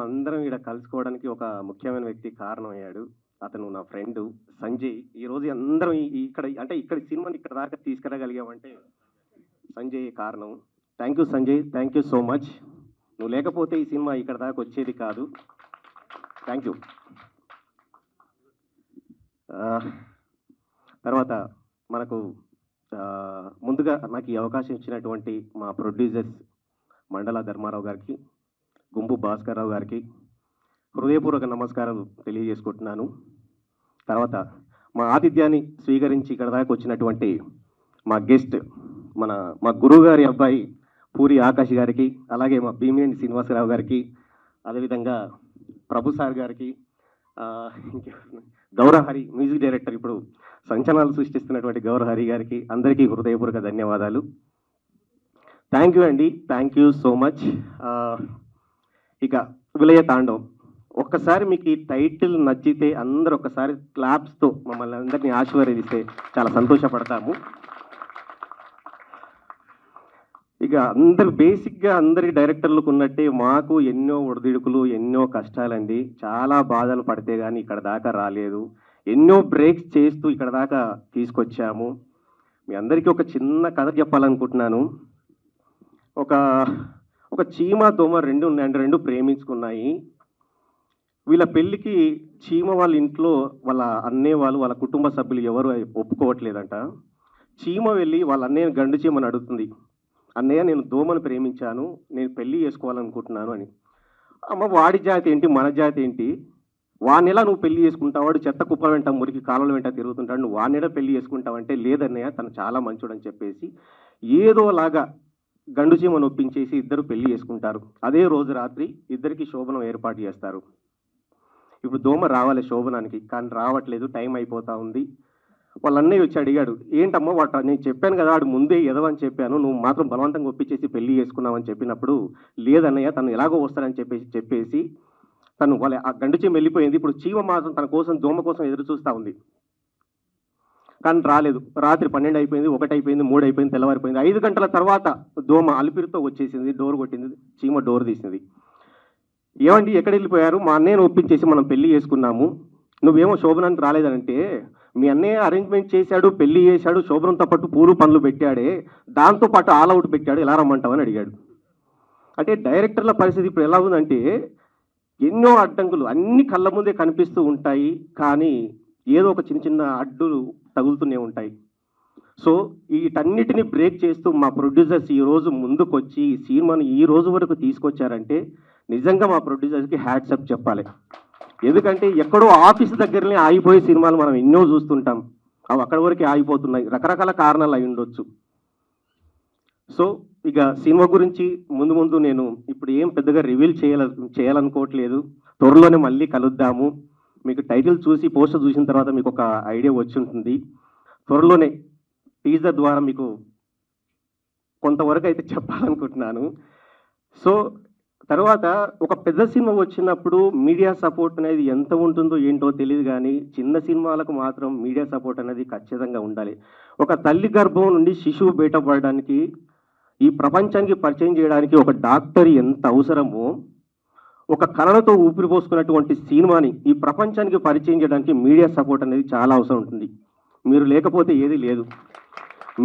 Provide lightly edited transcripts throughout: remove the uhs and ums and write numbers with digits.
మేమందరం ఈడ కలుసుకోవడానికి ఒక ముఖ్యమైన వ్యక్తి కారణమయ్యాడు. అతను నా ఫ్రెండు సంజయ్. ఈరోజు అందరం ఇక్కడ అంటే ఇక్కడి సినిమాని ఇక్కడ దాకా తీసుకురాగలిగామంటే సంజయ్ కారణం. Thank you Sanjay. Thank you so much. నువ్వు లేకపోతే ఈ సినిమా ఇక్కడ దాకా వచ్చేది కాదు. Thank you. తర్వాత మనకు ముందుగా నాకు ఈ అవకాశం ఇచ్చినటువంటి మా ప్రొడ్యూసర్స్ మండల ధర్మారావు గారికి, గుంపు భాస్కర్రావు గారికి హృదయపూర్వక నమస్కారాలు తెలియజేసుకుంటున్నాను. తర్వాత మా ఆతిథ్యాన్ని స్వీకరించి ఇక్కడ దాకా వచ్చినటువంటి మా గెస్ట్ మా గురువు గారి అబ్బాయి పూరి ఆకాష్ గారికి, అలాగే మా భీమినేని శ్రీనివాసరావు గారికి, అదేవిధంగా ప్రభు సార్ గారికి, గౌరహరి మ్యూజిక్ డైరెక్టర్ ఇప్పుడు సంచలనాలు సృష్టిస్తున్నటువంటి గౌరహరి గారికి అందరికీ హృదయపూర్వక ధన్యవాదాలు. థ్యాంక్ యూ అండి. Thank you so much. ఇక విలయ తాండవం ఒక్కసారి మీకు ఈ టైటిల్ నచ్చితే అందరూ ఒక్కసారి క్లాప్స్తో మమ్మల్ని అందరినీ ఆశీర్వదిస్తే చాలా సంతోషపడతాము. ఇక బేసిక్గా అందరి డైరెక్టర్లకు ఉన్నట్టే మాకు ఎన్నో ఒడిదుడుకులు, ఎన్నో కష్టాలండి. చాలా బాధలు పడితే కానీ ఇక్కడ దాకా రాలేదు. ఎన్నో బ్రేక్స్ చేస్తూ ఇక్కడ దాకా తీసుకొచ్చాము. మీ అందరికీ ఒక చిన్న కథ చెప్పాలనుకుంటున్నాను. ఒక చీమ దోమ రెండు ఉన్నాయండి. రెండు ప్రేమించుకున్నాయి. వీళ్ళ పెళ్ళికి చీమ వాళ్ళ ఇంట్లో వాళ్ళ అన్నయ్య వాళ్ళ కుటుంబ సభ్యులు ఎవరు ఒప్పుకోవట్లేదంట. చీమ వెళ్ళి వాళ్ళ అన్నయ్య గండు చీమని అడుగుతుంది, అన్నయ్య నేను దోమను ప్రేమించాను, నేను పెళ్ళి చేసుకోవాలనుకుంటున్నాను అని. అమ్మ వాడి జాతి ఏంటి మన జాతి ఏంటి, వానెలా నువ్వు పెళ్లి చేసుకుంటావు, వాడు చెత్త కుప్ప వెంట మురికి కాలువల వెంట తిరుగుతుంటాడు, నువ్వు వానెలా పెళ్లి చేసుకుంటావంటే లేదన్నయ్య తను చాలా మంచోడు అని చెప్పేసి ఏదోలాగా గండు చీమను ఒప్పించేసి ఇద్దరు పెళ్లి చేసుకుంటారు. అదే రోజు రాత్రి ఇద్దరికి శోభనం ఏర్పాటు చేస్తారు. ఇప్పుడు దోమ రావాలి శోభనానికి, కానీ రావట్లేదు, టైం అయిపోతా ఉంది. వాళ్ళ అన్నయ్య వచ్చి అడిగాడు, ఏంటమ్మా వాడు నేను చెప్పాను కదా వాడు ముందే ఎదవని చెప్పాను, నువ్వు మాత్రం బలవంతంగా ఒప్పించేసి పెళ్లి చేసుకున్నావని చెప్పినప్పుడు లేదన్నయ్య తను ఎలాగో వస్తారని చెప్పేసి తను ఆ గండు చీమ వెళ్ళిపోయింది. ఇప్పుడు చీమ మాత్రం తన కోసం దోమ కోసం ఎదురు చూస్తూ ఉంది, కానీ రాలేదు. రాత్రి 12 అయిపోయింది, 1 అయిపోయింది, 3 అయిపోయింది, తెల్లవారిపోయింది. 5 గంటల తర్వాత దోమ అలిపిరితో వచ్చేసింది, డోర్ కొట్టింది. చీమ డోర్ తీసింది. ఏమండి ఎక్కడ వెళ్ళిపోయారు, మా అన్నయ్యను ఒప్పించేసి మనం పెళ్లి చేసుకున్నాము, నువ్వేమో శోభనానికి రాలేదనంటే మీ అన్నయ్య అరేంజ్మెంట్ చేశాడు, పెళ్లి చేశాడు, శోభనంతో పాటు పూలు పనులు పెట్టాడే, దాంతోపాటు ఆల్ అవుట్ పెట్టాడు, ఎలా రమ్మంటావని అడిగాడు. అంటే డైరెక్టర్ల పరిస్థితి ఇప్పుడు ఎలా ఉందంటే ఎన్నో అడ్డంకులు అన్ని కళ్ళ ముందే కనిపిస్తూ ఉంటాయి, కానీ ఏదో ఒక చిన్న అడ్డులు తగులుతూనే ఉంటాయి. సో వీటన్నిటిని బ్రేక్ చేస్తూ మా ప్రొడ్యూసర్స్ ఈరోజు ముందుకొచ్చి ఈ సినిమాని ఈ రోజు వరకు తీసుకొచ్చారంటే నిజంగా మా ప్రొడ్యూసర్స్కి హ్యాట్సప్ చెప్పాలి. ఎందుకంటే ఎక్కడో ఆఫీస్ దగ్గరనే ఆగిపోయే సినిమాలు మనం ఎన్నో చూస్తుంటాం, అవి అక్కడి వరకే ఆగిపోతున్నాయి. రకరకాల కారణాలు అయి ఉండొచ్చు. సో ఇక సినిమా గురించి ముందు నేను ఇప్పుడు ఏం పెద్దగా రివీల్ చేయాలనుకోవట్లేదు. త్వరలోనే మళ్ళీ కలుద్దాము. మీకు టైటిల్ చూసి పోస్టర్ చూసిన తర్వాత మీకు ఒక ఐడియా వచ్చి ఉంటుంది. త్వరలోనే టీజర్ ద్వారా మీకు కొంతవరకు అయితే చెప్పాలనుకుంటున్నాను. సో తర్వాత ఒక పెద్ద సినిమా వచ్చినప్పుడు మీడియా సపోర్ట్ అనేది ఎంత ఉంటుందో ఏంటో తెలియదు, కానీ చిన్న సినిమాలకు మాత్రం మీడియా సపోర్ట్ అనేది ఖచ్చితంగా ఉండాలి. ఒక తల్లి గర్భం నుండి శిశువు బయటపడడానికి, ఈ ప్రపంచానికి పరిచయం చేయడానికి ఒక డాక్టర్ ఎంత అవసరమో, ఒక కళలతో ఊపిరి పోసుకున్నటువంటి సినిమాని ఈ ప్రపంచానికి పరిచయం చేయడానికి మీడియా సపోర్ట్ అనేది చాలా అవసరం ఉంటుంది. మీరు లేకపోతే ఏది లేదు.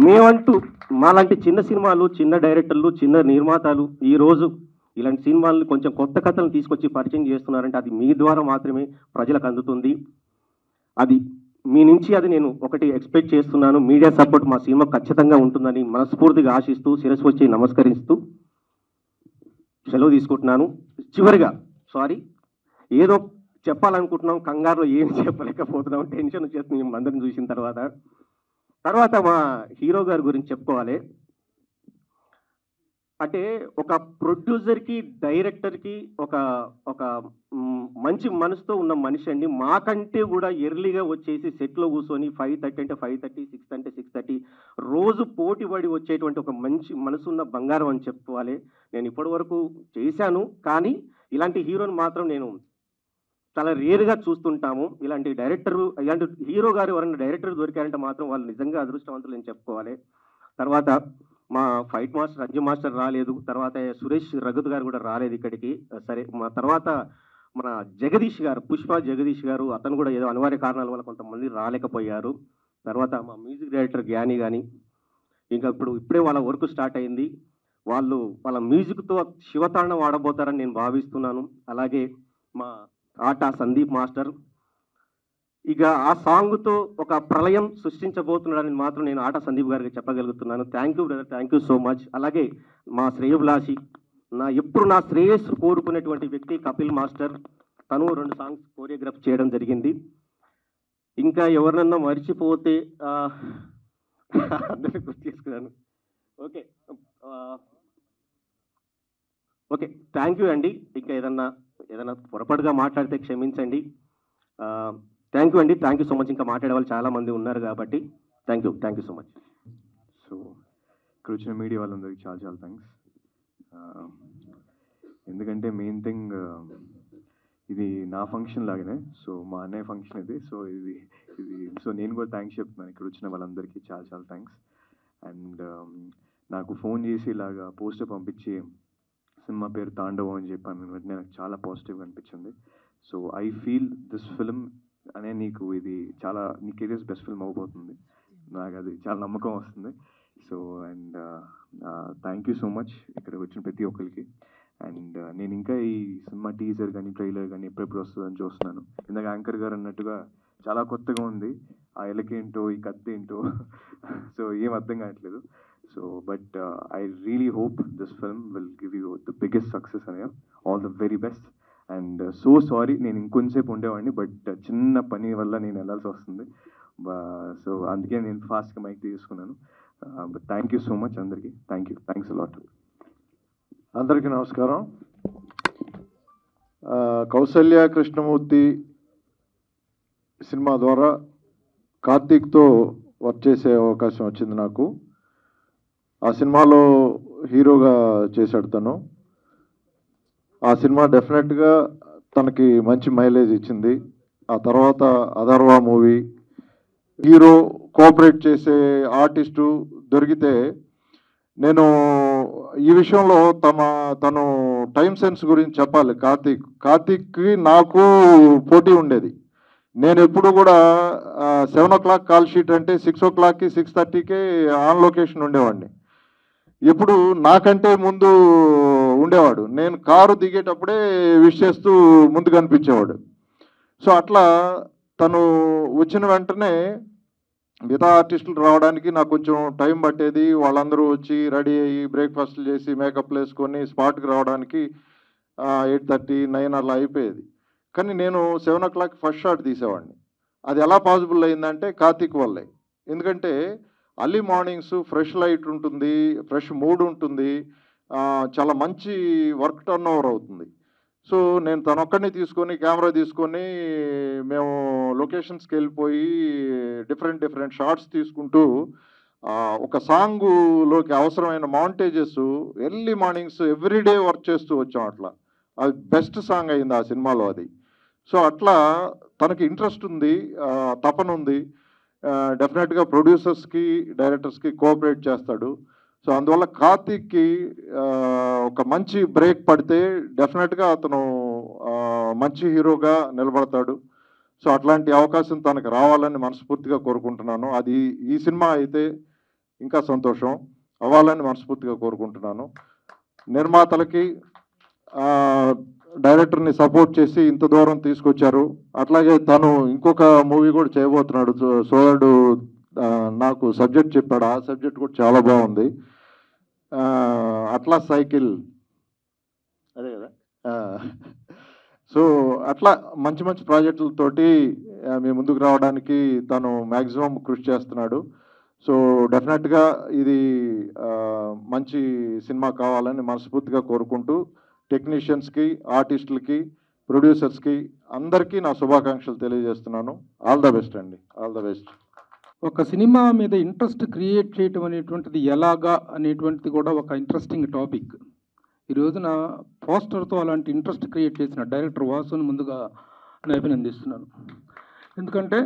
మేమంటూ మాలాంటి చిన్న సినిమాలు, చిన్న డైరెక్టర్లు, చిన్న నిర్మాతలు ఈరోజు ఇలాంటి సినిమాలను కొంచెం కొత్త కథలను తీసుకొచ్చి పరిచయం చేస్తున్నారంటే అది మీ ద్వారా మాత్రమే ప్రజలకు అందుతుంది. అది మీ నుంచి అది నేను ఒకటి ఎక్స్పెక్ట్ చేస్తున్నాను. మీడియా సపోర్ట్ మా సినిమా ఖచ్చితంగా ఉంటుందని మనస్ఫూర్తిగా ఆశిస్తూ శిరస్సు వచ్చి నమస్కరిస్తూ సెలవు తీసుకుంటున్నాను. చివరిగా ఏదో చెప్పాలనుకుంటున్నాం, కంగారులో ఏం చెప్పలేకపోతున్నాం, టెన్షన్ వచ్చేస్తుంది మేము అందరిని చూసిన తర్వాత మా హీరో గారి గురించి చెప్పుకోవాలి. అంటే ఒక ప్రొడ్యూసర్కి, డైరెక్టర్కి ఒక మంచి మనసుతో ఉన్న మనిషి అండి. మాకంటే కూడా ఎర్లీగా వచ్చేసి సెట్లో కూర్చొని 5:30 అంటే 5:30, 6 అంటే 6:30 రోజు పోటీ పడి వచ్చేటువంటి ఒక మంచి మనసున్న బంగారం అని చెప్పుకోవాలి. నేను ఇప్పటి వరకు చేశాను, కానీ ఇలాంటి హీరోని మాత్రం నేను చాలా రేరుగా చూస్తుంటాము. ఇలాంటి హీరో గారు ఎవరైనా డైరెక్టర్ దొరికారంటే మాత్రం వాళ్ళు నిజంగా అదృష్టవంతులు అని చెప్పుకోవాలి. తర్వాత మా ఫైట్ మాస్టర్ అంజు మాస్టర్ రాలేదు, తర్వాత సురేష్ రఘుత్ గారు కూడా రాలేదు ఇక్కడికి. సరే, మా తర్వాత మన జగదీష్ గారు, పుష్ప జగదీష్ గారు, అతను కూడా ఏదో అనివార్య కారణాల వల్ల కొంతమంది రాలేకపోయారు. తర్వాత మా మ్యూజిక్ డైరెక్టర్ జ్ఞాని కానీ, ఇంకా ఇప్పుడే వాళ్ళ వర్క్ స్టార్ట్ అయింది. వాళ్ళు వాళ్ళ మ్యూజిక్తో శివతాండం ఆడబోతారని నేను భావిస్తున్నాను. అలాగే మా ఆట సందీప్ మాస్టర్ ఇక ఆ సాంగ్తో ఒక ప్రళయం సృష్టించబోతున్నాడని మాత్రం నేను ఆట సందీప్ గారికి చెప్పగలుగుతున్నాను. Thank you brother, thank you so much. అలాగే మా శ్రేయభిలాషి, ఎప్పుడు నా శ్రేయస్సు కోరుకునేటువంటి వ్యక్తి కపిల్ మాస్టర్, తను 2 సాంగ్స్ కోరియోగ్రాఫ్ చేయడం జరిగింది. ఇంకా ఎవరినన్నా మర్చిపోతే అందరినీ గుర్తు చేసుకున్నాను. ఓకే ఓకే, థ్యాంక్ యూ అండి. ఇంకా ఏదన్నా పొరపాటుగా మాట్లాడితే క్షమించండి. థ్యాంక్ యూ అండి, థ్యాంక్ యూ సో మచ్. ఇంకా మాట్లాడే వాళ్ళు చాలామంది ఉన్నారు కాబట్టి thank you so much. So ఇక్కడ వచ్చిన మీడియా వాళ్ళందరికీ చాలా చాలా థ్యాంక్స్. ఎందుకంటే మెయిన్ థింగ్ ఇది నా ఫంక్షన్ లాగానే, సో మా అన్నయ్య ఫంక్షన్ ఇది. సో నేను కూడా థ్యాంక్స్ చెప్తున్నాను ఇక్కడ వచ్చిన వాళ్ళందరికీ చాలా చాలా థ్యాంక్స్. అండ్ నాకు ఫోన్ చేసి ఇలాగా పోస్టర్ పంపించి సినిమా పేరు తాండవం అని చెప్పాను వెంటనే నాకు చాలా పాజిటివ్గా అనిపించింది. So I feel this film అనే నీ కెరియర్స్ బెస్ట్ ఫిల్మ్ అవబోతుంది, నాకు అది చాలా నమ్మకం వస్తుంది. So and thank you so much ఇక్కడికి వచ్చిన ప్రతి ఒక్కరికి. అండ్ నేను ఇంకా ఈ సినిమా టీజర్ కానీ ట్రైలర్ కానీ ఎప్పుడెప్పుడు వస్తుందని చూస్తున్నాను. ఇందాక యాంకర్ గారు అన్నట్టుగా చాలా కొత్తగా ఉంది, ఆ ఎలకేంటో ఈ కత్తి ఏంటో సో ఏం అర్థం కావట్లేదు. So but I really hope this film will give you the biggest success అనే, all the very best. And so sorry, నేను ఇంకొంచెంసేపు ఉండేవాడిని బట్ చిన్న పని వల్ల నేను వెళ్ళాల్సి వస్తుంది. సో అందుకే నేను ఫాస్ట్గా మైక్ తీసుకున్నాను. But thank you so much అందరికీ. Thanks a lot. అందరికీ నమస్కారం. కౌసల్య కృష్ణమూర్తి సినిమా ద్వారా కార్తీక్తో వర్క్ చేసే అవకాశం వచ్చింది నాకు. ఆ సినిమాలో హీరోగా చేశాడు తను. ఆ సినిమా డెఫినెట్గా తనకి మంచి మైలేజ్ ఇచ్చింది. ఆ తర్వాత అథర్వా మూవీ, హీరో కోఆపరేట్ చేసే ఆర్టిస్టు దొరికితే నేను ఈ విషయంలో తను టైం సెన్స్ గురించి చెప్పాలి. కార్తీక్కి నాకు పోటీ ఉండేది. నేను ఎప్పుడు కూడా 7 o'clock కాల్ షీట్ అంటే 6 o'clockకి 6:30కే ఆన్ లొకేషన్ ఉండేవాడిని. ఎప్పుడు నాకంటే ముందు ఉండేవాడు. నేను కారు దిగేటప్పుడే విష్ చేస్తూ ముందు కనిపించేవాడు. సో అట్లా తను వచ్చిన వెంటనే మిగతా ఆర్టిస్టులు రావడానికి నాకు కొంచెం టైం పట్టేది. వాళ్ళందరూ వచ్చి రెడీ అయ్యి బ్రేక్ఫాస్ట్లు చేసి మేకప్లు వేసుకొని స్పాట్కి రావడానికి 8:30, 9 అలా అయిపోయేది. కానీ నేను 7 o'clock ఫస్ట్ షాట్ తీసేవాడిని. అది ఎలా పాసిబుల్ అయిందంటే కార్తీక్ వల్లే. ఎందుకంటే అర్లీ మార్నింగ్స్ ఫ్రెష్ లైట్ ఉంటుంది, ఫ్రెష్ మూడ్ ఉంటుంది, చాలా మంచి వర్క్ టర్న్ ఓవర్ అవుతుంది. సో నేను తనొక్కడిని తీసుకొని కెమెరా తీసుకొని మేము లొకేషన్స్కి వెళ్ళిపోయి డిఫరెంట్ షార్ట్స్ తీసుకుంటూ ఒక సాంగులోకి అవసరమైన montages early mornings everyday work చేస్తూ వచ్చాం. అట్లా అది బెస్ట్ సాంగ్ అయింది ఆ సినిమాలో అది. సో అట్లా తనకి ఇంట్రెస్ట్ ఉంది, తపన ఉంది. డెఫినెట్గా ప్రొడ్యూసర్స్కి డైరెక్టర్స్కి కోఆపరేట్ చేస్తాడు. సో అందువల్ల కార్తీక్కి ఒక మంచి బ్రేక్ పడితే డెఫినెట్గా అతను మంచి హీరోగా నిలబడతాడు. సో అట్లాంటి అవకాశం తనకు రావాలని మనస్ఫూర్తిగా కోరుకుంటున్నాను. అది ఈ సినిమా అయితే ఇంకా సంతోషం, అవ్వాలని మనస్ఫూర్తిగా కోరుకుంటున్నాను. నిర్మాతలకి డైరెక్టర్ని సపోర్ట్ చేసి ఇంత దూరం తీసుకొచ్చారు. అట్లాగే తను ఇంకొక మూవీ కూడా చేయబోతున్నాడు. సోదరుడు నాకు సబ్జెక్ట్ చెప్పాడు, ఆ సబ్జెక్ట్ కూడా చాలా బాగుంది. అట్లా సైకిల్ అదే కదా. సో అట్లా మంచి ప్రాజెక్టులతోటి మీ ముందుకు రావడానికి తను మ్యాక్సిమం కృషి చేస్తున్నాడు. సో డెఫినెట్గా ఇది మంచి సినిమా కావాలని మనస్ఫూర్తిగా కోరుకుంటూ టెక్నీషియన్స్కి, ఆర్టిస్టులకి, ప్రొడ్యూసర్స్కి అందరికీ నా శుభాకాంక్షలు తెలియజేస్తున్నాను. ఆల్ ద బెస్ట్ అండి, ఆల్ ద బెస్ట్. ఒక సినిమా మీద ఇంట్రెస్ట్ క్రియేట్ చేయటం అనేటువంటిది ఎలాగా అనేటువంటిది కూడా ఒక ఇంట్రెస్టింగ్ టాపిక్. ఈ రోజున పోస్టర్తో అలాంటి ఇంట్రెస్ట్ క్రియేట్ చేసిన డైరెక్టర్ వాసుని ముందుగా నేను అభినందిస్తున్నాను. ఎందుకంటే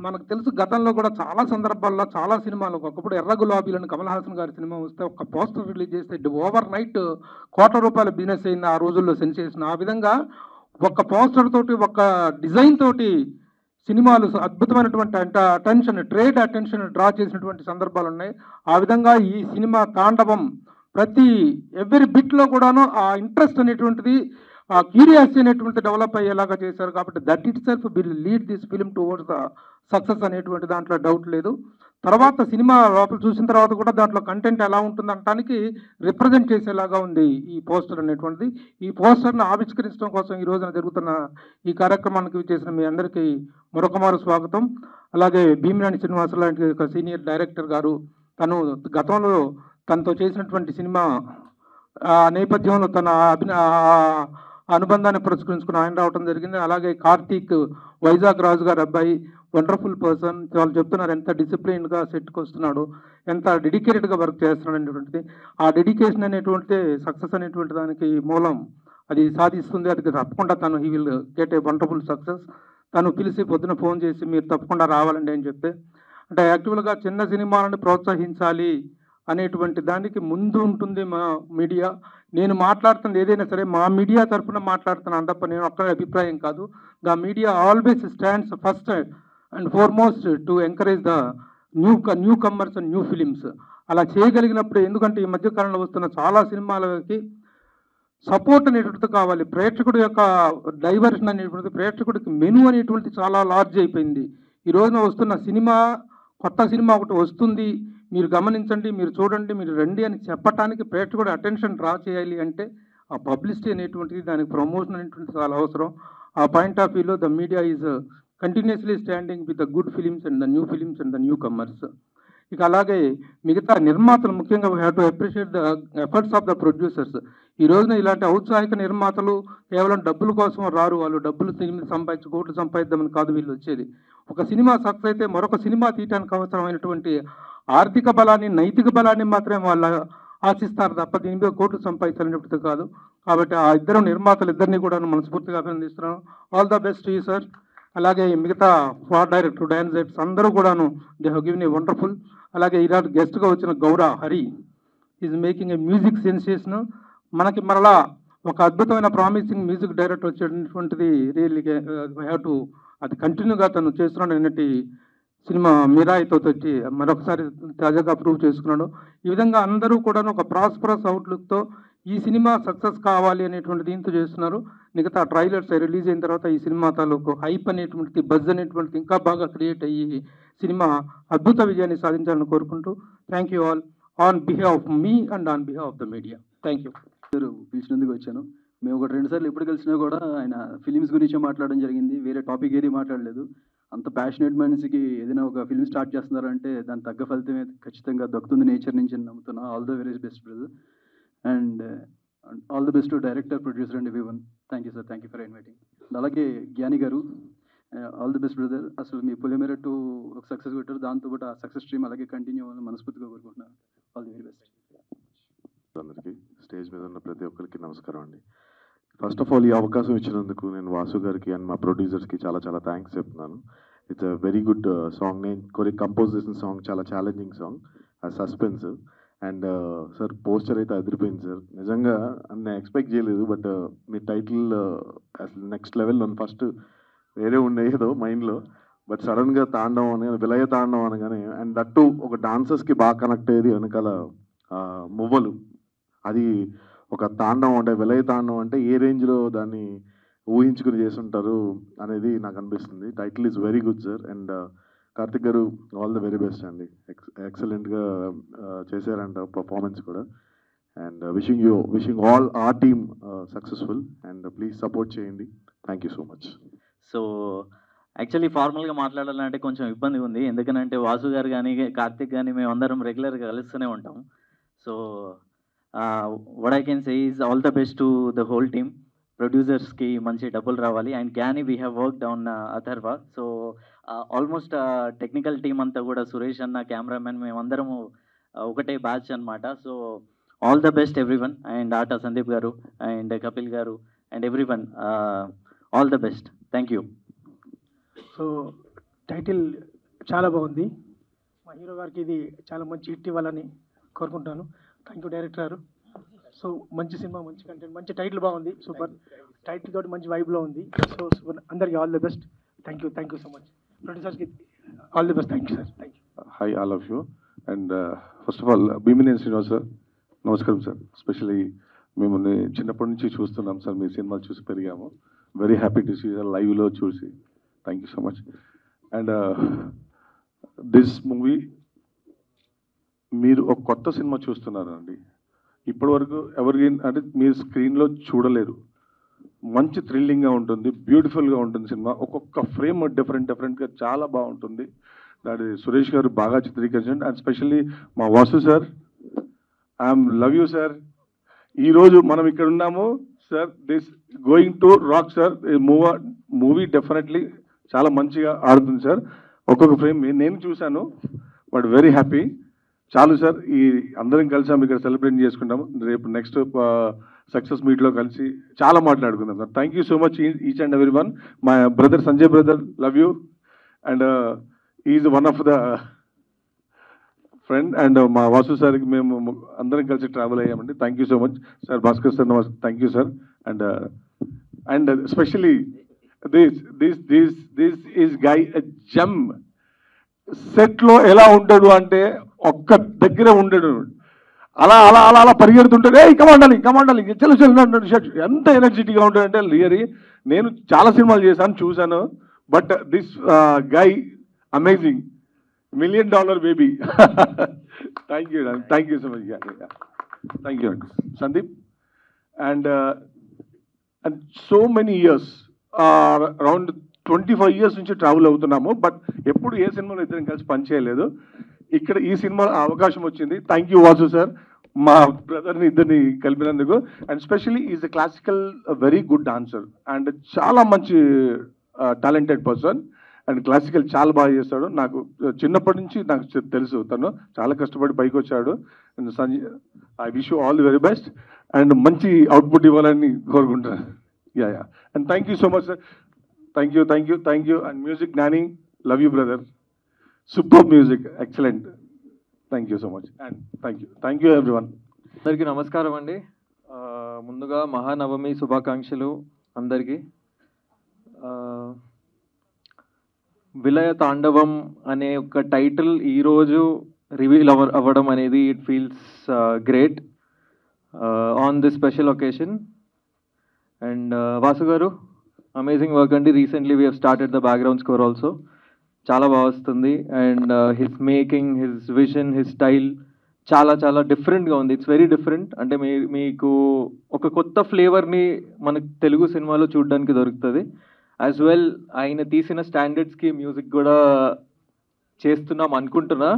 మనకు తెలుసు గతంలో కూడా చాలా సందర్భాల్లో చాలా సినిమాలు ఒకప్పుడు ఎర్ర గులాబీలను కమల్ హాసన్ గారి సినిమా వస్తే ఒక పోస్టర్ రిలీజ్ చేస్తే ఓవర్ నైట్ ₹1,00,00,000 బిజినెస్ అయింది ఆ రోజుల్లో సెన్సేషన్. ఆ విధంగా ఒక పోస్టర్ తోటి ఒక డిజైన్ తోటి సినిమాలు అద్భుతమైనటువంటి అటెన్షన్ ట్రేడ్ అటెన్షన్ డ్రా చేసినటువంటి సందర్భాలు ఉన్నాయి. ఆ విధంగా ఈ సినిమా తాండవం ప్రతి ఎవ్రీ బిట్లో కూడాను ఆ ఇంట్రెస్ట్ అనేటువంటిది ఆ క్యూరియాసిటీ అనేటువంటి డెవలప్ అయ్యేలాగా చేశారు. కాబట్టి that it self will lead this film towards the success అనేటువంటి దాంట్లో డౌట్ లేదు. తర్వాత సినిమా లోపల చూసిన తర్వాత కూడా దాంట్లో కంటెంట్ ఎలా ఉంటుంది అనడానికి రిప్రజెంట్ చేసేలాగా ఉంది ఈ పోస్టర్ అనేటువంటిది. ఈ పోస్టర్ను ఆవిష్కరించడం కోసం ఈ రోజున జరుగుతున్న ఈ కార్యక్రమానికి చేసిన మీ అందరికీ మరొకమారు స్వాగతం. అలాగే భీమినేని శ్రీనివాసరావు లాంటి ఒక సీనియర్ డైరెక్టర్ గారు తను గతంలో తనతో చేసినటువంటి సినిమా నేపథ్యంలో తన అనుబంధాన్ని పురస్కరించుకుని ఆయన రావడం జరిగింది. అలాగే కార్తీక్ వైజాగ్ రాజు గారి అబ్బాయి వండర్ఫుల్ పర్సన్. వాళ్ళు చెప్తున్నారు ఎంత డిసిప్లిన్గా సెట్కి వస్తున్నాడు, ఎంత డెడికేటెడ్గా వర్క్ చేస్తున్నాడు అనేటువంటిది. ఆ డెడికేషన్ అనేటువంటిది సక్సెస్ అనేటువంటి దానికి మూలం. అది సాధిస్తుంది. అది తప్పకుండా తను he will get a wonderful success. తను పిలిచి పొద్దున ఫోన్ చేసి మీరు తప్పకుండా రావాలండి అని చెప్తే, అంటే యాక్చువల్గా చిన్న సినిమాలను ప్రోత్సహించాలి అనేటువంటి దానికి ముందు ఉంటుంది మా మీడియా. నేను మాట్లాడుతున్నది ఏదైనా సరే మా మీడియా తరఫున మాట్లాడుతున్నాను తప్ప నేను ఒక్క అభిప్రాయం కాదు. The media always stands first and foremost to encourage the new commerce and new films. అలా చేయగలిగినప్పుడు, ఎందుకంటే ఈ మధ్యకాలంలో వస్తున్న చాలా సినిమాలకి సపోర్ట్ అనేటువంటిది కావాలి. ప్రేక్షకుడి యొక్క డైవర్షన్ అనేటువంటిది, ప్రేక్షకుడికి మెను అనేటువంటిది చాలా లార్జ్ అయిపోయింది. ఈ రోజున వస్తున్న సినిమా, కొత్త సినిమా ఒకటి వస్తుంది, మీరు గమనించండి, మీరు చూడండి, మీరు రండి అని చెప్పటానికి ప్రేక్షకుడు అటెన్షన్ డ్రా చేయాలి అంటే ఆ పబ్లిసిటీ అనేటువంటిది, దానికి ప్రమోషన్ అనేటువంటిది చాలా అవసరం. ఆ పాయింట్ ఆఫ్ వ్యూలో the media is continuously standing with the good films and the new films and the new comers. ఇక అలాగే మిగతా నిర్మాతలు ముఖ్యంగా we have to appreciate the efforts of the producers. ఈ రోజున ఇలాంటి ఔత్సాహిక నిర్మాతలు కేవలం డబ్బుల కోసం రారు. వాళ్ళు డబ్బులు సంపాదించి కోట్లు సంపాదిద్దామని కాదు వీళ్ళు వచ్చేది. ఒక సినిమా సక్సెస్ అయితే మరొక సినిమా తీయడానికి అవసరమైనటువంటి ఆర్థిక బలాన్ని, నైతిక బలాన్ని మాత్రమే వాళ్ళు ఆశిస్తారు తప్ప దీని మీద కోట్లు సంపాదించాలనేది కాదు. కాబట్టి ఆ ఇద్దరు నిర్మాతలు ఇద్దరిని కూడా మనస్ఫూర్తిగా అభినందిస్తున్నాను. All the best you sir. అలాగే మిగతా ఫార్ డైరెక్టర్ డాన్ జెట్స్ అందరూ కూడాను they have given a wonderful. అలాగే ఈనాడు గెస్ట్గా వచ్చిన Gaura Hari is making a music sensation. మనకి మరలా ఒక అద్భుతమైన ప్రామిసింగ్ మ్యూజిక్ డైరెక్టర్ వచ్చేటువంటిది రియల్లీ హ్యావ్ టు అది కంటిన్యూగా తను చేస్తున్నాడు. అన్నట్టు సినిమా మిరాయితో వచ్చి మరొకసారి తాజాగా ప్రూవ్ చేసుకున్నాడు. ఈ విధంగా అందరూ కూడా ఒక ప్రాస్పరస్ అవుట్లుక్తో ఈ సినిమా సక్సెస్ కావాలి అనేటువంటి దీంతో చేస్తున్నారు. మిగతా ట్రైలర్స్ రిలీజ్ అయిన తర్వాత ఈ సినిమా తాలూకు హైప్ అనేటువంటిది, బజ్ అనేటువంటిది ఇంకా బాగా క్రియేట్ అయ్యి సినిమా అద్భుత విజయాన్ని సాధించాలని కోరుకుంటూ thank you all on behalf of me and on behalf of the media. Thank you. పిలిచినందుకు వచ్చాను. మేము ఒక 2 సార్లు ఎప్పుడు కలిసినా కూడా ఆయన ఫిలిమ్స్ గురించి మాట్లాడడం జరిగింది, వేరే టాపిక్ ఏది మాట్లాడలేదు. అంత ప్యాషనేట్ మనిషికి ఏదైనా ఒక ఫిల్మ్ స్టార్ట్ చేస్తున్నారంటే దాని తగ్గ ఫలితమే ఖచ్చితంగా దక్కుతుంది నేచర్ నుంచి అని నమ్ముతున్నా. All the very best brother and all the best to director, producer and everyone. Thank you sir, thank you for inviting. అలాగే జ్ఞాని గారు ఆల్ ది బెస్ట్ బ్రదర్. అసలు మీ పొలిమేర టు ఒక సక్సెస్ కొట్టారు, దాంతోపాటు ఆ సక్సెస్ స్ట్రీమ్ అలాగే కంటిన్యూ అవ్వాలని మనస్ఫూర్తిగా కోరుకుంటున్నాను. All the very best. అందరికీ స్టేజ్ మీద ఉన్న ప్రతి ఒక్కరికి నమస్కారం అండి. ఫస్ట్ ఆఫ్ ఆల్ ఈ అవకాశం ఇచ్చినందుకు నేను వాసు గారికి అండ్ మా ప్రొడ్యూసర్స్కి చాలా చాలా థ్యాంక్స్ చెప్తున్నాను. It's a very good song. నేను కంపోజ్ చేసిన సాంగ్ చాలా ఛాలెంజింగ్ సాంగ్, ఆ సస్పెన్స్. అండ్ సార్ పోస్టర్ అయితే అదిరిపోయింది సార్. నిజంగా నేను ఎక్స్పెక్ట్ చేయలేదు. బట్ మీ టైటిల్ అసలు నెక్స్ట్ లెవెల్ ఫస్ట్ వేరే ఉండే ఏదో మైండ్లో, బట్ సడన్గా తాండవం అనగానే, విలయ తాండవం అనగానే, అండ్ దట్టు ఒక డాన్సర్స్కి బాగా కనెక్ట్ అయ్యేది వెనకాల మువ్వలు. అది ఒక తాండవం అంటే విలయ తాండవం అంటే ఏ రేంజ్లో దాన్ని ఊహించుకుని చేస్తుంటారు అనేది నాకు అనిపిస్తుంది. Title is very good sir. And Karthik గారు ఆల్ ద వెరీ బెస్ట్ అండి. ఎక్సలెంట్గా చేశారంట పర్ఫార్మెన్స్ కూడా. And wishing all our team successful and please support చేయండి. Thank you so much. So actually ఫార్మల్గా మాట్లాడాలంటే కొంచెం ఇబ్బంది ఉంది, ఎందుకనంటే వాసు గారు కానీ కార్తిక్ కానీ మేము అందరం రెగ్యులర్గా కలుస్తూనే ఉంటాం. So what I can say is all the best to the whole team. ప్రొడ్యూసర్స్కి మంచి డబ్బులు రావాలి. అండ్ క్యానీ we have worked on Atharva. So almost technical team అంతా కూడా సురేష్ అన్న, కెమెరామెన్, మేమందరము ఒకటే బ్యాచ్ అనమాట. So all the best everyone. And Aata Sandeep గారు అండ్ కపిల్ గారు and everyone all the best. Thank you. So title చాలా బాగుంది. మా హీరో గారికి ఇది చాలా మంచి హిట్ ఇవ్వాలని కోరుకుంటాను. థ్యాంక్ యూ డైరెక్టర్ గారు. సో మంచి సినిమా, మంచి కంటెంట్, మంచి టైటిల్ బాగుంది, సూపర్ టైటిల్ తోటి మంచి వైబ్లో ఉంది. సో సూపర్, అందరికీ all the best. Thank you so much. ప్రొడ్యూసర్స్కి all the best. Thank you sir. Thank you. Hi, all of you. And first of all, Bhimini Srinivas sir, నమస్కారం sir. Especially మిమ్మల్ని చిన్నప్పటి నుంచి చూస్తున్నాం సార్, మీ సినిమాలు చూసి పెరిగాము. Very happy to see sir లైవ్లో చూసి. Thank you so much. And this movie మీరు ఒక కొత్త సినిమా చూస్తున్నారండి. ఇప్పటివరకు ఎవరికి అంటే మీరు స్క్రీన్లో చూడలేరు. మంచి థ్రిల్లింగ్గా ఉంటుంది, బ్యూటిఫుల్గా ఉంటుంది సినిమా. ఒక్కొక్క ఫ్రేమ్ డిఫరెంట్గా చాలా బాగుంటుంది. దాని సురేష్ గారు బాగా చిత్రీకరించండి. అండ్ స్పెషల్లీ మా Vasu sir, I'm love you sir. ఈరోజు మనం ఇక్కడ ఉన్నాము sir. This going to rock sir. Movie definitely చాలా మంచిగా ఆడుతుంది సార్. ఒక్కొక్క ఫ్రేమ్ నేను చూశాను, బట్ వెరీ హ్యాపీ. చాలు సార్, ఈ అందరం కలిసాము ఇక్కడ సెలబ్రేట్ చేసుకుంటాము. రేపు నెక్స్ట్ సక్సెస్ మీట్లో కలిసి చాలా మాట్లాడుకుందాం sir. Thank you so much each and every one. మా brother Sanjay brother, love you. And is one of the friend. And మా వాసు సార్కి మేము అందరం కలిసి ట్రావెల్ అయ్యామండి. Thank you so much sir. Bhaskar sir thank you sir. And specially this is guy a gem. సెట్లో ఎలా ఉంటాడు అంటే ఒక్క దగ్గర ఉండడు, అలా అలా అలా అలా పరిగెడుతుంటాడు. కమాండాలి ఎంత ఎనర్జెటిక్గా ఉంటాడంటే రియలీ. నేను చాలా సినిమాలు చేశాను, చూశాను, but this guy amazing. $1 million baby. Thank you so much. Yeah. Thank you, Sandeep. And so many years, around 25 years నుంచి ట్రావెల్ అవుతున్నాము, బట్ ఎప్పుడు ఏ సినిమాలో ఇద్దరం కలిసి పనిచేయలేదు. ఇక్కడ ఈ సినిమా అవకాశం వచ్చింది. థ్యాంక్ యూ వాసు సార్, మా బ్రదర్ని ఇద్దరిని కలిపినందుకు. And specially is a classical very good dancer and చాలా మంచి టాలెంటెడ్ పర్సన్. అండ్ క్లాసికల్ చాలా బాగా చేస్తాడు. నాకు చిన్నప్పటి నుంచి నాకు తెలుసు, తను చాలా కష్టపడి పైకి వచ్చాడు. And Sanjay, I wish you all the very best and మంచి అవుట్పుట్ ఇవ్వాలని కోరుకుంటాను. Yeah. And thank you so much sir. Thank you. And music Gnani, love you brother. Super music, excellent. Thank you so much. And thank you everyone. అందరికీ నమస్కారం అండి. ముందుగా మహానవమి శుభాకాంక్షలు అందరికీ. విలయ తాండవం అనే ఒక టైటిల్ ఈరోజు రివీల్ అవ్వడం అనేది it feels great on this special occasion. And Vasu garu, amazing work అండి. Recently we have started the background score also. చాలా బాగా వస్తుంది. And his making, his vision, his style చాలా చాలా డిఫరెంట్గా ఉంది. It's very different. అంటే మీకు ఒక కొత్త ఫ్లేవర్ని మనకు తెలుగు సినిమాలో చూడడానికి దొరుకుతుంది. యాజ్ వెల్ ఆయన తీసిన స్టాండర్డ్స్కి మ్యూజిక్ కూడా చేస్తున్నాం అనుకుంటున్నా,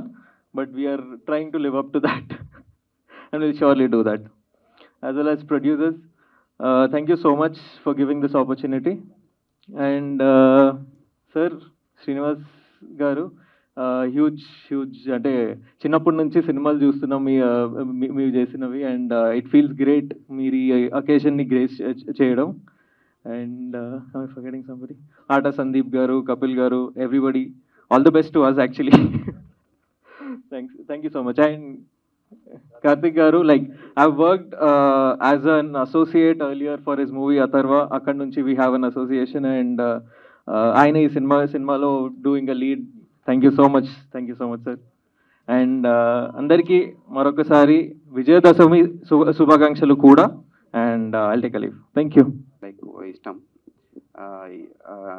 but we're trying to live up to that and will surely do that. As well as producers, thank you so much for giving this opportunity. And sir Srinivas garu, huge అంటే చిన్నప్పటి నుంచి సినిమాలు చూస్తున్నాం మీరు చేసినవి. అండ్ ఇట్ ఫీల్స్ గ్రేట్ మీరు ఈ అకేషన్ని గ్రేస్ చేయడం. And forgetting somebody, Aata Sandeep garu, Kapil garu, everybody, all the best to us actually. Thank you so much. And Karthik garu, like I worked as an associate earlier for his movie Atharva. అక్కడ నుంచి we have an association. And ఆయన ఈ సినిమాలో doing a lead. Thank you so much sir. And అందరికీ మరొకసారి విజయదశమి శుభాకాంక్షలు కూడా. And I'll take a leave. Thank you. Like ఇష్టం.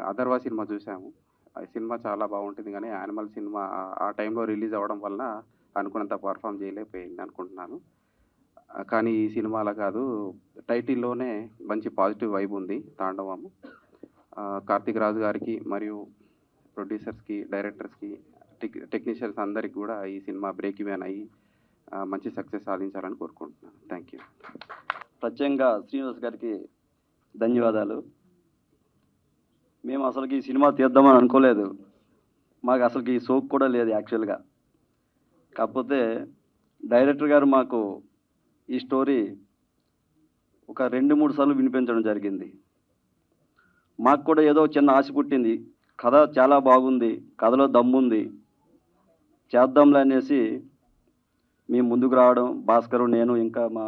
అథర్వ సినిమా చూసాము. ఆ సినిమా చాలా బాగుంటుంది, కానీ యానిమల్ సినిమా ఆ టైంలో రిలీజ్ అవ్వడం వల్ల అనుకున్నంత పర్ఫామ్ చేయలేకపోయింది అనుకుంటున్నాను. కానీ ఈ సినిమా అలా కాదు. టైటిల్లోనే మంచి పాజిటివ్ వైబ్ ఉంది, తాండవము. కార్తిక్ రాజు గారికి మరియు ప్రొడ్యూసర్స్కి, డైరెక్టర్స్కి, టెక్నీషియన్స్ అందరికి కూడా ఈ సినిమా బ్రేక్ ఈవెన్ అయ్యి మంచి సక్సెస్ సాధించాలని కోరుకుంటున్నాను. Thank you. ప్రత్యేకంగా శ్రీనివాస్ గారికి ధన్యవాదాలు. మేము అసలుకి ఈ సినిమా తీద్దామని అనుకోలేదు. మాకు అసలుకి ఈ సోక్ కూడా లేదు యాక్చువల్గా. కాకపోతే డైరెక్టర్ గారు మాకు ఈ స్టోరీ ఒక 2-3 సార్లు వినిపించడం జరిగింది. మాకు కూడా ఏదో చిన్న ఆశ పుట్టింది, కథ చాలా బాగుంది, కథలో దమ్ముంది, చేద్దాంలే అనేసి మేము ముందుకు రావడం, భాస్కరు, నేను, ఇంకా మా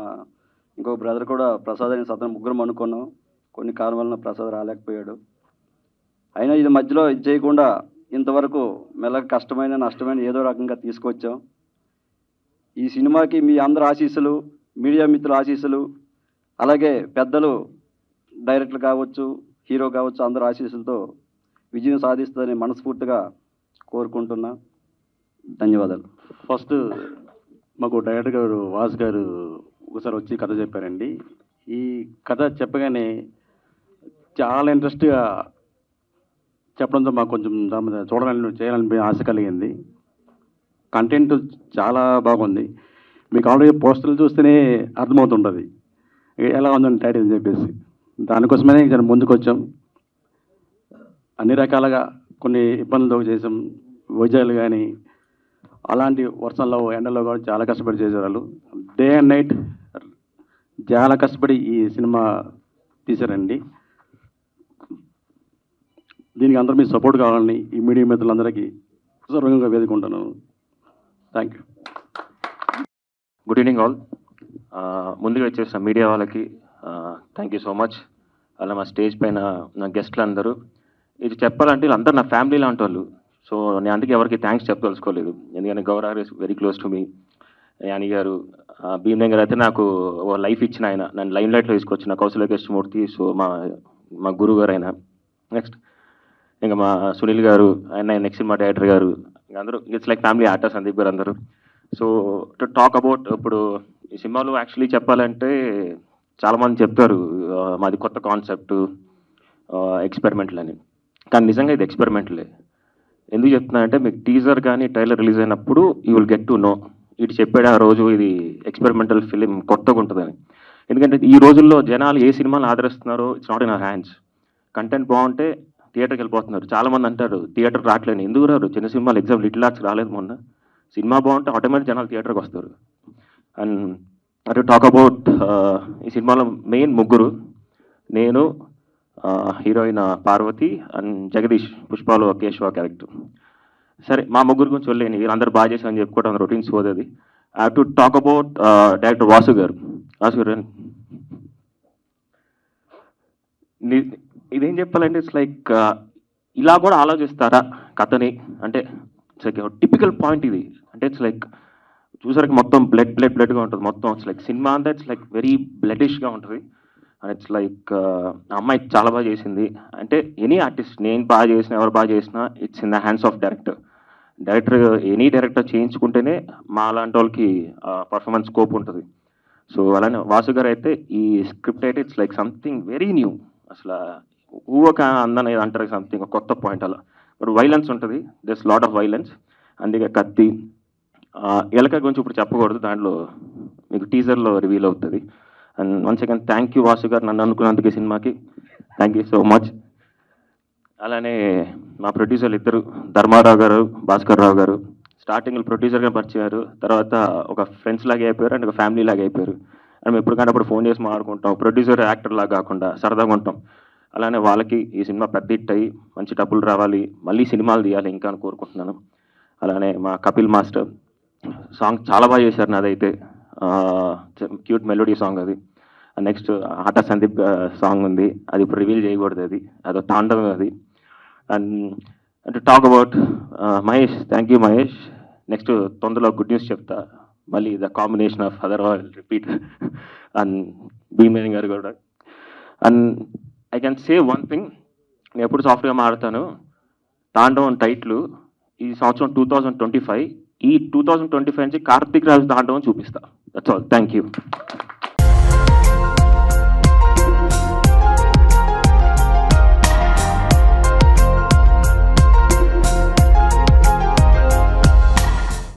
ఇంకో బ్రదర్ కూడా ప్రసాద్ అని అతను ముగ్గురం అనుకున్నాం. కొన్ని కారణాల వలన ప్రసాద్ రాలేకపోయాడు. అయినా ఇది మధ్యలో ఇది చేయకుండా ఇంతవరకు మెల్లగా కష్టమైన నష్టమైన ఏదో రకంగా తీసుకొచ్చాం. ఈ సినిమాకి మీ అందరి ఆశీస్సులు, మీడియా మిత్రుల ఆశీస్సులు, అలాగే పెద్దలు డైరెక్టర్ కావచ్చు, హీరో కావచ్చు, అందరి ఆశీస్సులతో విజయం సాధిస్తుందని మనస్ఫూర్తిగా కోరుకుంటున్నా. ధన్యవాదాలు. ఫస్ట్ మాకు డైరెక్టర్ గారు వాసు గారు ఒకసారి వచ్చి కథ చెప్పారండి. ఈ కథ చెప్పగానే చాలా ఇంట్రెస్ట్గా చెప్పడంతో మాకు కొంచెం దాని మీద చూడాలని చేయాలని ఆశ కలిగింది. కంటెంట్ చాలా బాగుంది. మీకు ఆల్రెడీ పోస్టర్లు చూస్తేనే అర్థమవుతుంటుంది ఎలా ఉందని టైటిల్ అని చెప్పేసి. దానికోసమే జర ముందుకు వచ్చాం. అన్ని రకాలుగా కొన్ని ఇబ్బందులు చేసాం. వైజాగ్లు కానీ అలాంటి వర్షంలో ఎండలో కూడా చాలా కష్టపడి చేసేవాళ్ళు. డే అండ్ నైట్ చాలా కష్టపడి ఈ సినిమా తీశారండి. దీనికి అందరూ మీ సపోర్ట్ కావాలని ఈ మీడియా మిత్రులందరికీ సర్వంగా వేడుకుంటున్నాను. Thank you. Good evening all. ముందుగా వచ్చేసిన మీడియా వాళ్ళకి థ్యాంక్ యూ సో మచ్. అలా మా స్టేజ్ పైన నా గెస్ట్లు అందరూ, ఇది చెప్పాలంటే వీళ్ళందరూ నా ఫ్యామిలీ లాంటి వాళ్ళు. సో నేను అందుకే ఎవరికి థ్యాంక్స్ చెప్పదలుచుకోలేదు. ఎందుకంటే Gaurav is very close to me. Yani garu, Bheeman గారు అయితే నాకు ఓ లైఫ్ ఇచ్చిన ఆయన, నన్ను లైమ్ లైట్లో తీసుకొచ్చిన కౌశల్య కృష్ణమూర్తి. సో మా గురువు గారు ఆయన. నెక్స్ట్ ఇంకా మా సునీల్ గారు, ఆయన నెక్స్ట్ మా డైరెక్టర్ గారు, అందరూ it's like family artist. Sandeep గారు అందరూ. సో టు టాక్ అబౌట్ ఇప్పుడు ఈ సినిమాలో యాక్చువల్లీ చెప్పాలంటే చాలామంది చెప్తారు మాది కొత్త కాన్సెప్ట్, ఎక్స్పెరిమెంట్లు అని. కానీ నిజంగా ఇది ఎక్స్పెరిమెంట్లే. ఎందుకు చెప్తున్నానంటే మీకు టీజర్ కానీ ట్రైలర్ రిలీజ్ అయినప్పుడు you will get to know ఇటు చెప్పాడు ఆ రోజు ఇది ఎక్స్పెరిమెంటల్ ఫిలిం కొత్తగా ఉంటుందని. ఎందుకంటే ఈ రోజుల్లో జనాలు ఏ సినిమాలు ఆదరిస్తున్నారో it's not in our hands. Content బాగుంటే థియేటర్కి వెళ్ళిపోతున్నారు. చాలామంది అంటారు థియేటర్ రావట్లేదు. ఎందుకు రారు? చిన్న సినిమాలు ఎగ్జామ్ లిటిల్ ఆర్ట్స్ రాలేదు మొన్న. సినిమా బాగుంటే ఆటోమేటిక్ జనాలు థియేటర్కి వస్తారు. అండ్ అటు టాక్ అబౌట్ ఈ సినిమాలో మెయిన్ ముగ్గురు, నేను, హీరోయిన్ పార్వతి అండ్ జగదీష్ పుష్పాలో కేశవ క్యారెక్టర్. సరే మా ముగ్గురు గురించి వెళ్ళలేని వీళ్ళందరూ బాగా చేశారని చెప్పుకోవడం రొటీన్స్ పోతుంది. I have to talk about director Vasu గారు. వాసు గారు ఇదేం చెప్పాలంటే ఇట్స్ లైక్ ఇలా కూడా ఆలోచిస్తారా కథని అంటే ఇట్స్ లైక్ టిపికల్ పాయింట్ ఇది. అంటే ఇట్స్ లైక్ చూసరికి మొత్తం బ్లడ్గా ఉంటుంది మొత్తం. ఇట్స్ లైక్ సినిమా అంతా ఇట్స్ లైక్ వెరీ బ్లడిష్గా ఉంటుంది. అండ్ ఇట్స్ లైక్ అమ్మాయి చాలా బాగా చేసింది. అంటే ఎనీ ఆర్టిస్ట్, నేను బాగా చేసిన ఎవరు బాగా చేసినా it's in the hands of director. Any director చేయించుకుంటేనే మా లాంటి వాళ్ళకి పర్ఫార్మెన్స్ స్కోప్ ఉంటుంది. సో అలానే వాసు గారు అయితే ఈ స్క్రిప్ట్ అయితే it's like something very new. అసలు ఊవక అందని అంటారు సంథింగ్ కొత్త పాయింట్ అలా. బట్ వైలెన్స్ ఉంటుంది, జస్ట్ లాట్ ఆఫ్ వైలెన్స్. అందుకే కత్తి ఎలక గురించి ఇప్పుడు చెప్పకూడదు, దాంట్లో మీకు టీజర్లో రివీల్ అవుతుంది. And once again thank you Vasu గారు నన్ను అనుకున్నందుకు ఈ సినిమాకి. Thank you so much. అలానే మా ప్రొడ్యూసర్లు ఇద్దరు, ధర్మారావు గారు, భాస్కర్ రావు గారు. స్టార్టింగ్లో ప్రొడ్యూసర్గా పరిచయారు, తర్వాత ఒక ఫ్రెండ్స్ లాగా అయిపోయారు అండ్ ఒక ఫ్యామిలీ లాగా అయిపోయారు. అండ్ మేము ఎప్పటికంటే అప్పుడు ఫోన్ చేసి మాట్లాడుకుంటాం. ప్రొడ్యూసర్ యాక్టర్ లాగా కాకుండా సరదాగా ఉంటాం. అలానే వాళ్ళకి ఈ సినిమా పెద్ద హిట్ అయ్యి మంచి డబ్బులు రావాలి, మళ్ళీ సినిమాలు తీయాలి ఇంకా అని కోరుకుంటున్నాను. అలానే మా కపిల్ మాస్టర్ సాంగ్ చాలా బాగా చేశారు. నాదైతే క్యూట్ మెలోడీ సాంగ్ అది. నెక్స్ట్ ఆట సందీప్ సాంగ్ ఉంది, అది ఇప్పుడు రివీల్ చేయకూడదు, అదో తాండవం అది. And talk about Mahesh. Thank you Mahesh. Next తొందరలో గుడ్ న్యూస్ చెప్తా, మళ్ళీ the combination of other repeat. And Bheemen garu కూడా. And I can say one thing, నేను ఎప్పుడు సాఫ్ట్గా మాట్లాడతాను. తాండవం టైటిల్ ఈ సంవత్సరం 2025, ఈ 2025 నుంచి కార్తీక్ రాజ్ తాండవం చూపిస్తా. That's all. Thank you.